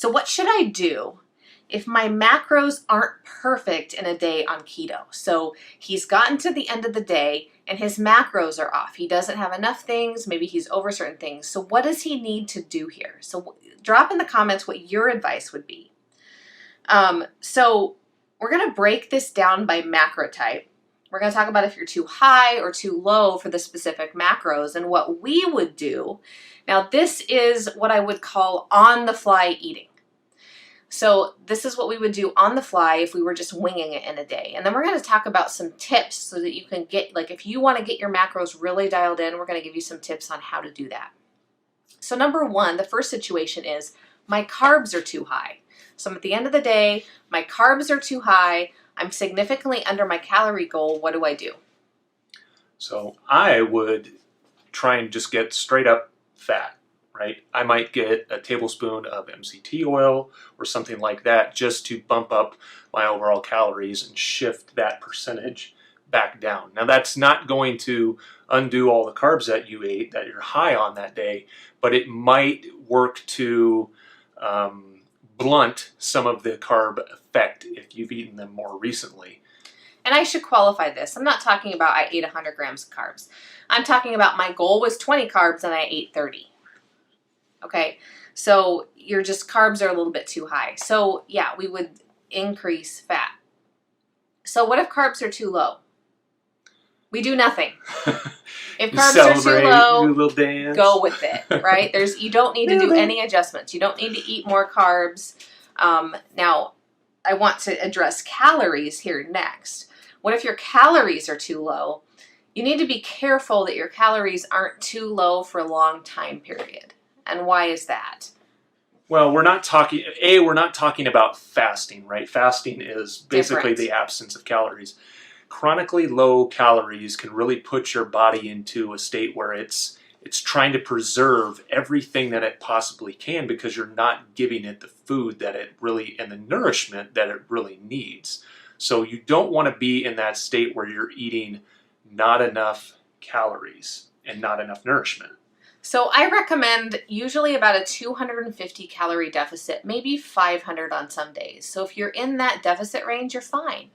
So what should I do if my macros aren't perfect in a day on keto? So he's gotten to the end of the day and his macros are off. He doesn't have enough things. Maybe he's over certain things. So what does he need to do here? So drop in the comments what your advice would be. So we're going to break this down by macro type. We're going to talk about if you're too high or too low for the specific macros and what we would do. Now, this is what I would call on-the-fly eating. So this is what we would do on the fly if we were just winging it in a day. And then we're going to talk about some tips so that you can get, like if you want to get your macros really dialed in, we're going to give you some tips on how to do that. So number one, the first situation is my carbs are too high. So I'm at the end of the day, my carbs are too high. I'm significantly under my calorie goal. What do I do? So I would try and just get straight up fat, right? I might get a tablespoon of MCT oil or something like that just to bump up my overall calories and shift that percentage back down. Now that's not going to undo all the carbs that you ate that you're high on that day, but it might work to blunt some of the carb effect if you've eaten them more recently. And I should qualify this. I'm not talking about I ate 100 grams of carbs. I'm talking about my goal was 20 carbs and I ate 30. Okay, so your just carbs are a little bit too high. So yeah, we would increase fat. So what if carbs are too low? We do nothing. If carbs are too low, do a little dance. Go with it, right? You don't need to do any adjustments. You don't need to eat more carbs. Now, I want to address calories here next. What if your calories are too low? You need to be careful that your calories aren't too low for a long time period. And why is that? Well, we're not talking about fasting, right? Fasting is basically the absence of calories. Chronically low calories can really put your body into a state where it's trying to preserve everything that it possibly can because you're not giving it the food that it really and the nourishment that it really needs. So you don't want to be in that state where you're eating not enough calories and not enough nourishment. So I recommend usually about a 250 calorie deficit, maybe 500 on some days. So if you're in that deficit range, you're fine.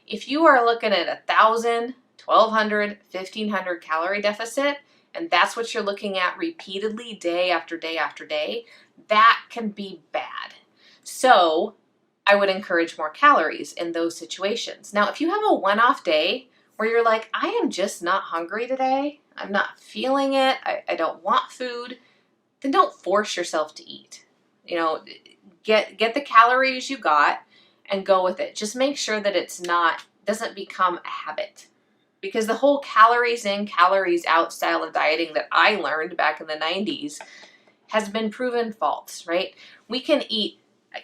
If you are looking at 1,000, 1,200, 1,500 calorie deficit, and that's what you're looking at repeatedly day after day after day, that can be bad. So I would encourage more calories in those situations. Now, if you have a one-off day where you're like, I am just not hungry today, I'm not feeling it, I don't want food, then don't force yourself to eat. You know, get the calories you got and go with it. Just make sure that doesn't become a habit. Because the whole calories in, calories out style of dieting that I learned back in the 90s has been proven false, right? We can eat,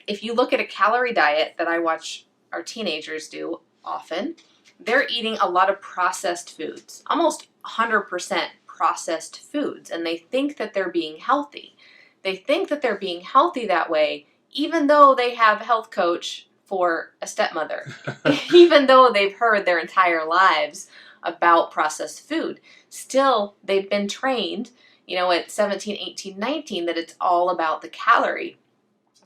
if you look at a calorie diet that I watch our teenagers do often, they're eating a lot of processed foods, almost 100% processed foods, and they think that they're being healthy. They think that they're being healthy that way, even though they have a health coach for a stepmother, even though they've heard their entire lives about processed food. Still, they've been trained, at 17, 18, 19, that it's all about the calorie.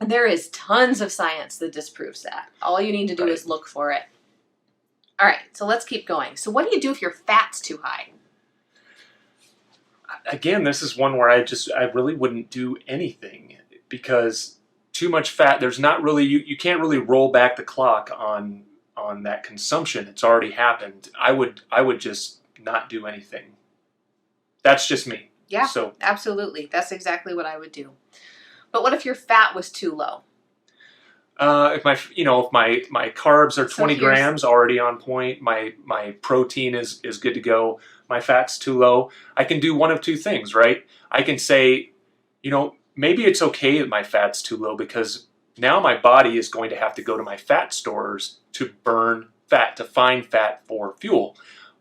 And there is tons of science that disproves that. All you need to do is look for it. All right, so let's keep going. So what do you do if your fat's too high? Again, this is one where I really wouldn't do anything because too much fat, there's not really, you can't really roll back the clock on that consumption. It's already happened. I would just not do anything. That's just me. Yeah, so absolutely. That's exactly what I would do. But what if your fat was too low? If my carbs are 20 grams, already on point, my protein is good to go, my fat's too low, I can do one of two things, right? I can say, maybe it's okay that my fat's too low because now my body is going to have to go to my fat stores to burn fat, to find fat for fuel.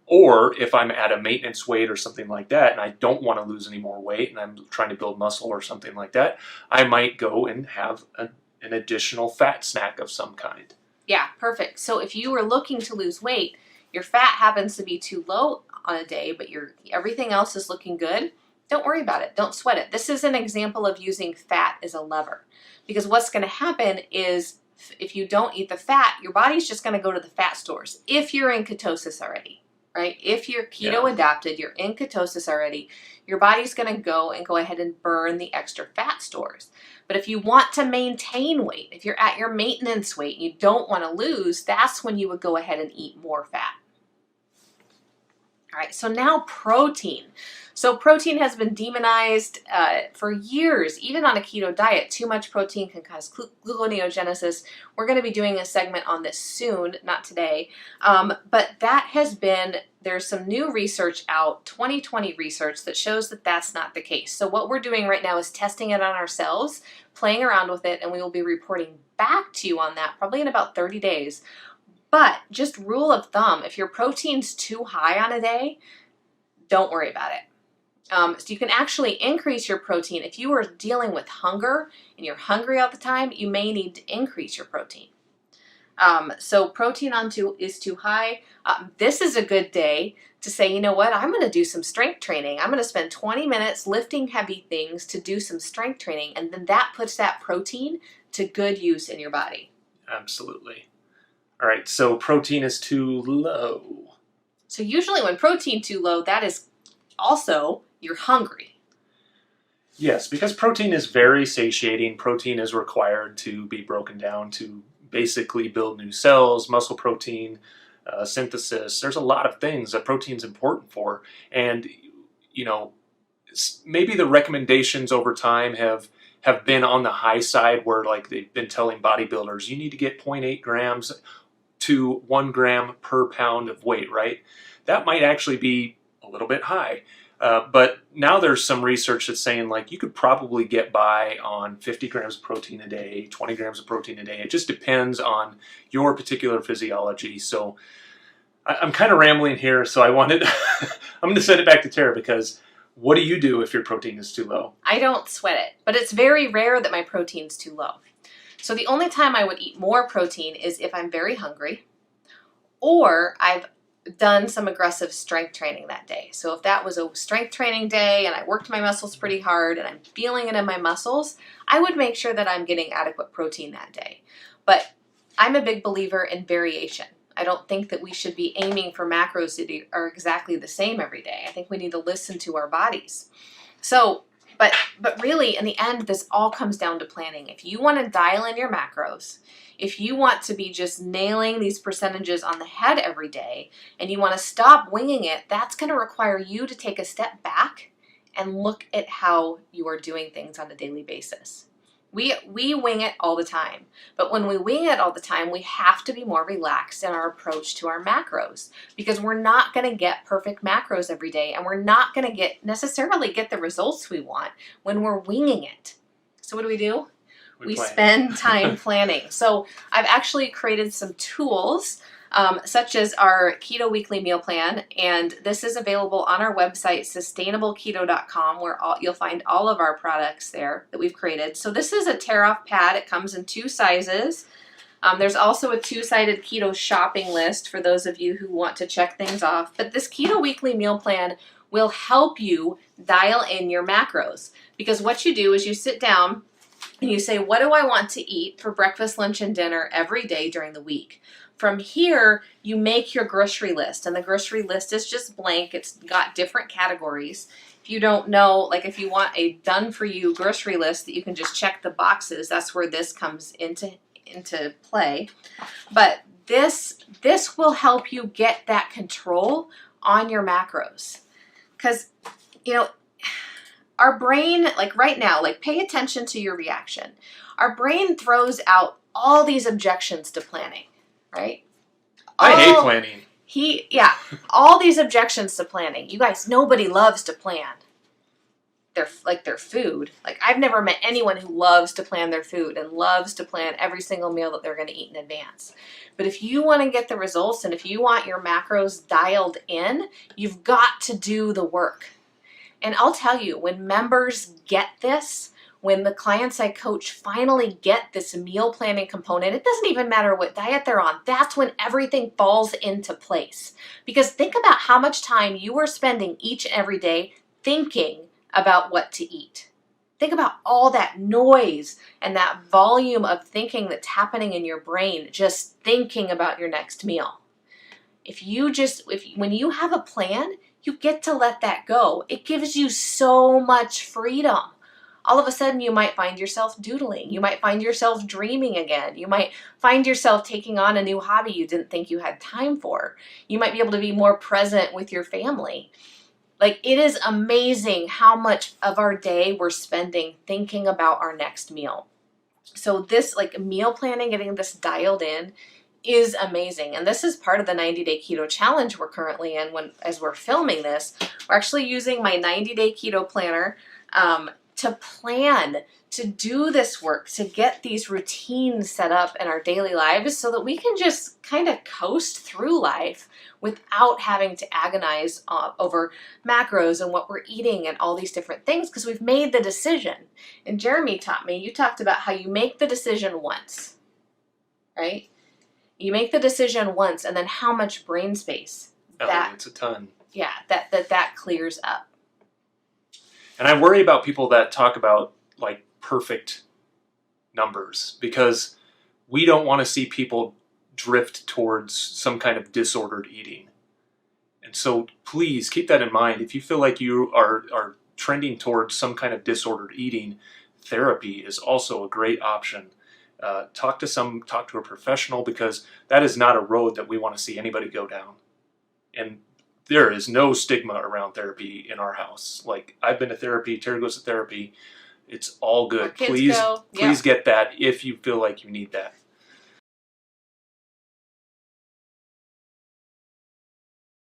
Or if I'm at a maintenance weight or something like that and I don't want to lose any more weight and I'm trying to build muscle or something like that, I might go and have an additional fat snack of some kind. Yeah, perfect. So if you were looking to lose weight, your fat happens to be too low on a day, but everything else is looking good, Don't worry about it. Don't sweat it. This is an example of using fat as a lever. Because what's going to happen is if you don't eat the fat, your body's just going to go to the fat stores. If you're in ketosis already, right? If you're keto adapted, you're in ketosis already, your body's going to go ahead and burn the extra fat stores. But if you want to maintain weight, if you're at your maintenance weight and you don't want to lose, that's when you would go ahead and eat more fat. All right, so now protein. So protein has been demonized for years, even on a keto diet. Too much protein can cause gluconeogenesis. We're going to be doing a segment on this soon, not today. But that has been, there's some new research out, 2020 research, that shows that that's not the case. So what we're doing right now is testing it on ourselves, playing around with it, and we will be reporting back to you on that probably in about 30 days. But just rule of thumb, if your protein's too high on a day, don't worry about it. So you can actually increase your protein. If you are dealing with hunger and you're hungry all the time, you may need to increase your protein. So protein is too high. This is a good day to say, you know what, I'm going to do some strength training. I'm going to spend 20 minutes lifting heavy things to do some strength training. And then that puts that protein to good use in your body. Absolutely. All right, so protein is too low. So usually when protein too low, that is also you're hungry. Yes, because protein is very satiating. Protein is required to be broken down to basically build new cells, muscle protein, synthesis. There's a lot of things that protein's important for. And, you know, maybe the recommendations over time have been on the high side where like they've been telling bodybuilders, you need to get 0.8 grams to 1 gram per pound of weight, right? That might actually be a little bit high. But now there's some research that's saying like you could probably get by on 50 grams of protein a day, 20 grams of protein a day. It just depends on your particular physiology. So I'm kind of rambling here, so I'm going to send it back to Tara because what do you do if your protein is too low? I don't sweat it, but it's very rare that my protein's too low. So the only time I would eat more protein is if I'm very hungry or I've done some aggressive strength training that day. So if that was a strength training day and I worked my muscles pretty hard and I'm feeling it in my muscles, I would make sure that I'm getting adequate protein that day. But I'm a big believer in variation. I don't think that we should be aiming for macros that are exactly the same every day. I think we need to listen to our bodies. So, but really, in the end, this all comes down to planning. If you want to dial in your macros, if you want to be just nailing these percentages on the head every day, and you want to stop winging it, that's going to require you to take a step back and look at how you are doing things on a daily basis. We wing it all the time, but when we wing it all the time, we have to be more relaxed in our approach to our macros because we're not going to get perfect macros every day, and we're not going to necessarily get the results we want when we're winging it. So what do? We spend time planning. So I've actually created some tools such as our Keto Weekly Meal Plan, and this is available on our website, sustainableketo.com, where you'll find all of our products there that we've created. So this is a tear-off pad. It comes in 2 sizes. There's also a 2-sided keto shopping list for those of you who want to check things off. But this Keto Weekly Meal Plan will help you dial in your macros, because what you do is you sit down and you say, what do I want to eat for breakfast, lunch, and dinner every day during the week? From here, you make your grocery list, and the grocery list is just blank. It's got different categories. If you don't know, like if you want a done-for-you grocery list that you can just check the boxes, that's where this comes into play. But this will help you get that control on your macros. Because, you know, our brain, like right now, like pay attention to your reaction. Our brain throws out all these objections to planning. Right? I hate planning. All these objections to planning. You guys, nobody loves to plan their food. Like I've never met anyone who loves to plan their food and loves to plan every single meal that they're going to eat in advance. But if you want to get the results and if you want your macros dialed in, you've got to do the work. And I'll tell you, when members get this, when the clients I coach finally get this meal planning component, it doesn't even matter what diet they're on. That's when everything falls into place. Because think about how much time you are spending each and every day thinking about what to eat. Think about all that noise and that volume of thinking that's happening in your brain just thinking about your next meal. When you have a plan, you get to let that go. It gives you so much freedom. All of a sudden, you might find yourself doodling. You might find yourself dreaming again. You might find yourself taking on a new hobby you didn't think you had time for. You might be able to be more present with your family. Like, it is amazing how much of our day we're spending thinking about our next meal. So this, like, meal planning, getting this dialed in is amazing. And this is part of the 90-day keto challenge we're currently in. As we're filming this, we're actually using my 90-day keto planner to plan, to do this work, to get these routines set up in our daily lives so that we can just kind of coast through life without having to agonize over macros and what we're eating and all these different things, because we've made the decision. And Jeremy taught me, you talked about how you make the decision once, right? You make the decision once, and then how much brain space It's a ton. Yeah, that clears up. And I worry about people that talk about like perfect numbers, because we don't want to see people drift towards some kind of disordered eating. And so please keep that in mind. If you feel like you are trending towards some kind of disordered eating, therapy is also a great option. Talk to a professional, because that is not a road that we want to see anybody go down. And there is no stigma around therapy in our house. Like, I've been to therapy, Terry goes to therapy. It's all good. Please get that if you feel like you need that.